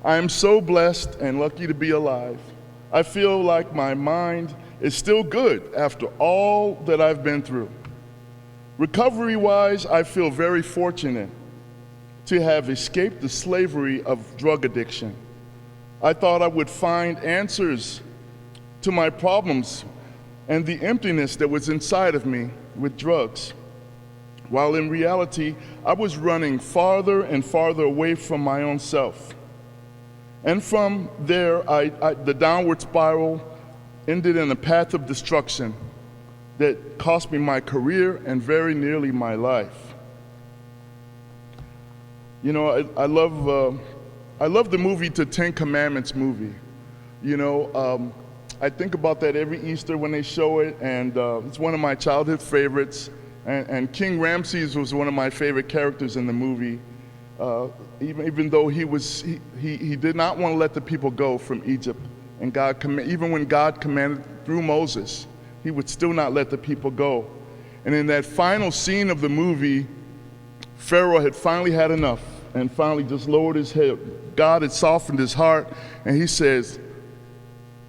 I am so blessed and lucky to be alive. I feel like my mind is still good after all that I've been through. Recovery-wise, I feel very fortunate to have escaped the slavery of drug addiction. I thought I would find answers to my problems and the emptiness that was inside of me with drugs, while in reality, I was running farther and farther away from my own self. And from there, the downward spiral ended in a path of destruction that cost me my career and very nearly my life. You know, I love the movie, the Ten Commandments movie. You know, I think about that every Easter when they show it, and it's one of my childhood favorites. And King Ramses was one of my favorite characters in the movie, even though he did not want to let the people go from Egypt. And even when God commanded through Moses, he would still not let the people go. And in that final scene of the movie, Pharaoh had finally had enough and finally just lowered his head. God had softened his heart, and he says,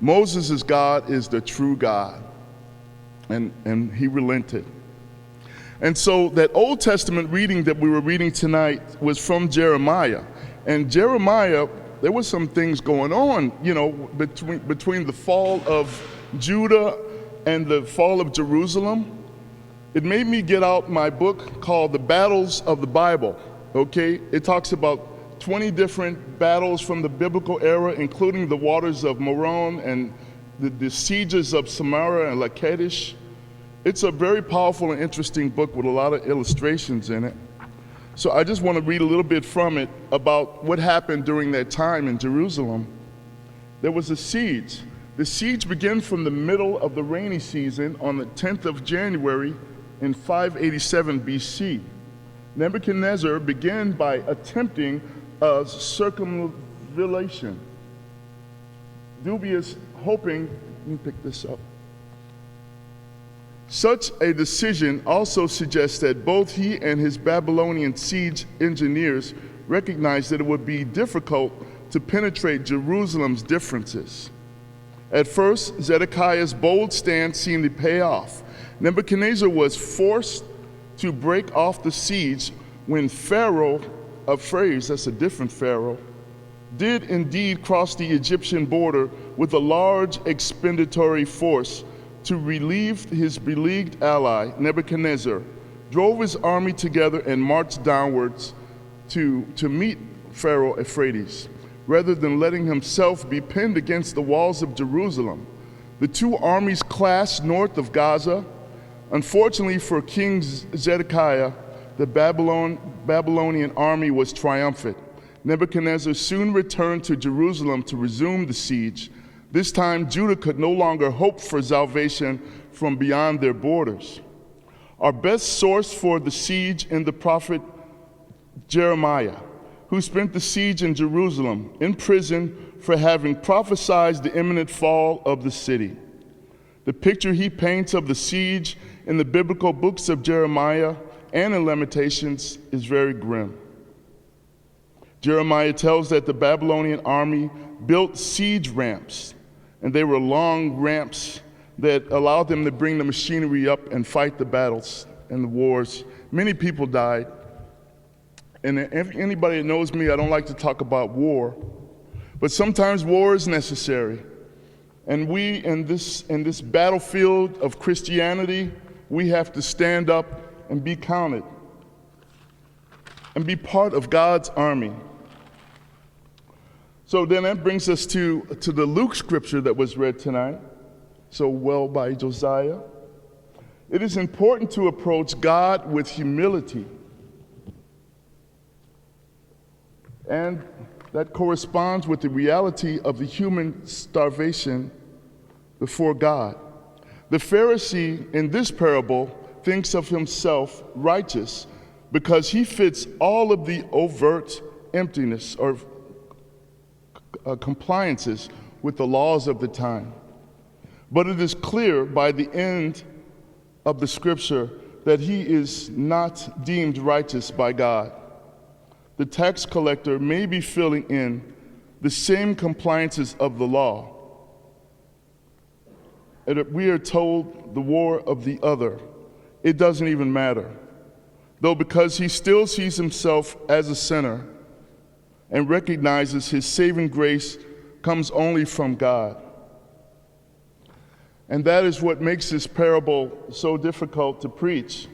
Moses' God is the true God. And he relented. And so that Old Testament reading that we were reading tonight was from Jeremiah. And Jeremiah, there was some things going on, you know, between the fall of Judah and the fall of Jerusalem. It made me get out my book called The Battles of the Bible, okay? It talks about 20 different battles from the biblical era, including the waters of Meron and the sieges of Samaria and Lachish. It's a very powerful and interesting book with a lot of illustrations in it. So I just want to read a little bit from it about what happened during that time in Jerusalem. There was a siege. The siege began from the middle of the rainy season on the 10th of January in 587 BC. Nebuchadnezzar began by attempting a circumvallation, dubious, hoping, let me pick this up. Such a decision also suggests that both he and his Babylonian siege engineers recognized that it would be difficult to penetrate Jerusalem's differences. At first, Zedekiah's bold stance seemed to pay off. Nebuchadnezzar was forced to break off the siege when Pharaoh of Phares, that's a different Pharaoh, did indeed cross the Egyptian border with a large expeditionary force to relieve his beleaguered ally, Nebuchadnezzar, drove his army together and marched downwards to meet Pharaoh Euphrates, rather than letting himself be pinned against the walls of Jerusalem. The two armies clashed north of Gaza. Unfortunately for King Zedekiah, the Babylonian army was triumphant. Nebuchadnezzar soon returned to Jerusalem to resume the siege. This time, Judah could no longer hope for salvation from beyond their borders. Our best source for the siege is the prophet Jeremiah, who spent the siege in Jerusalem in prison for having prophesied the imminent fall of the city. The picture he paints of the siege in the biblical books of Jeremiah and in Lamentations is very grim. Jeremiah tells that the Babylonian army built siege ramps, and they were long ramps that allowed them to bring the machinery up and fight the battles and the wars. Many people died. And if anybody that knows me, I don't like to talk about war, but sometimes war is necessary. And we, in this battlefield of Christianity, we have to stand up and be counted and be part of God's army. So then that brings us to the Luke scripture that was read tonight, so well by Josiah. It is important to approach God with humility. And that corresponds with the reality of the human starvation before God. The Pharisee in this parable thinks of himself righteous because he fits all of the overt emptiness or compliances with the laws of the time. But it is clear by the end of the scripture that he is not deemed righteous by God. The tax collector may be filling in the same compliances of the law. And we are told the war of the other. It doesn't even matter. Though because he still sees himself as a sinner and recognizes his saving grace comes only from God. And that is what makes this parable so difficult to preach.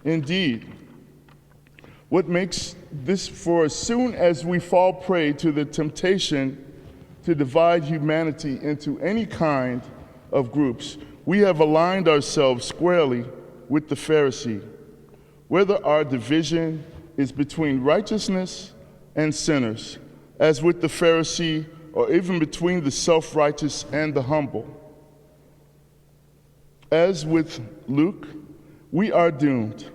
Indeed, what makes this, for as soon as we fall prey to the temptation to divide humanity into any kind of groups, we have aligned ourselves squarely with the Pharisee, whether our division is between righteousness and sinners, as with the Pharisee, or even between the self-righteous and the humble. As with Luke, we are doomed.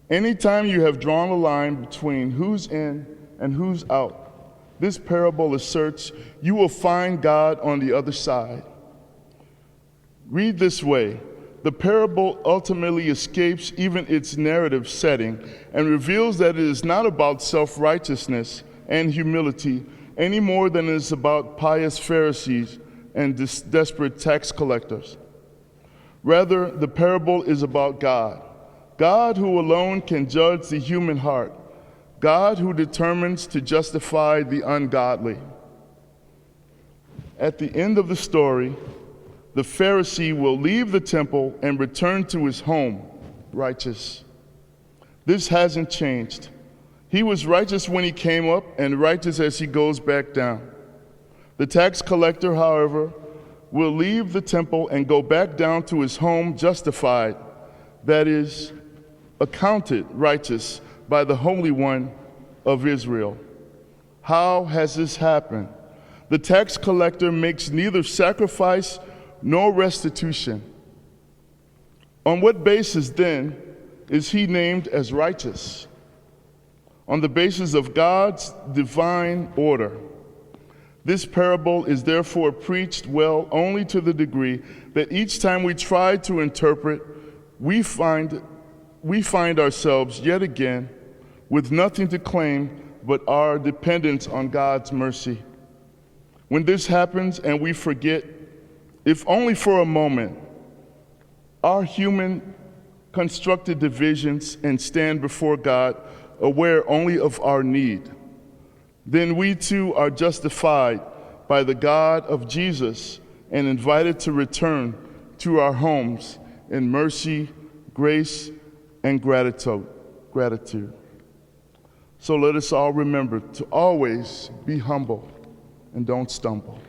Anytime you have drawn a line between who's in and who's out, this parable asserts you will find God on the other side. Read this way: the parable ultimately escapes even its narrative setting and reveals that it is not about self-righteousness and humility any more than it is about pious Pharisees and desperate tax collectors. Rather, the parable is about God. God who alone can judge the human heart. God who determines to justify the ungodly. At the end of the story, the Pharisee will leave the temple and return to his home righteous. This hasn't changed. He was righteous when he came up and righteous as he goes back down. The tax collector, however, will leave the temple and go back down to his home justified, that is, accounted righteous by the Holy One of Israel. How has this happened? The tax collector makes neither sacrifice nor restitution. On what basis, then, is he named as righteous? On the basis of God's divine order. This parable is therefore preached well only to the degree that each time we try to interpret, we find ourselves yet again with nothing to claim but our dependence on God's mercy. When this happens and we forget, if only for a moment, our human constructed divisions and stand before God aware only of our need, then we too are justified by the God of Jesus and invited to return to our homes in mercy, grace, and gratitude. So let us all remember to always be humble and don't stumble.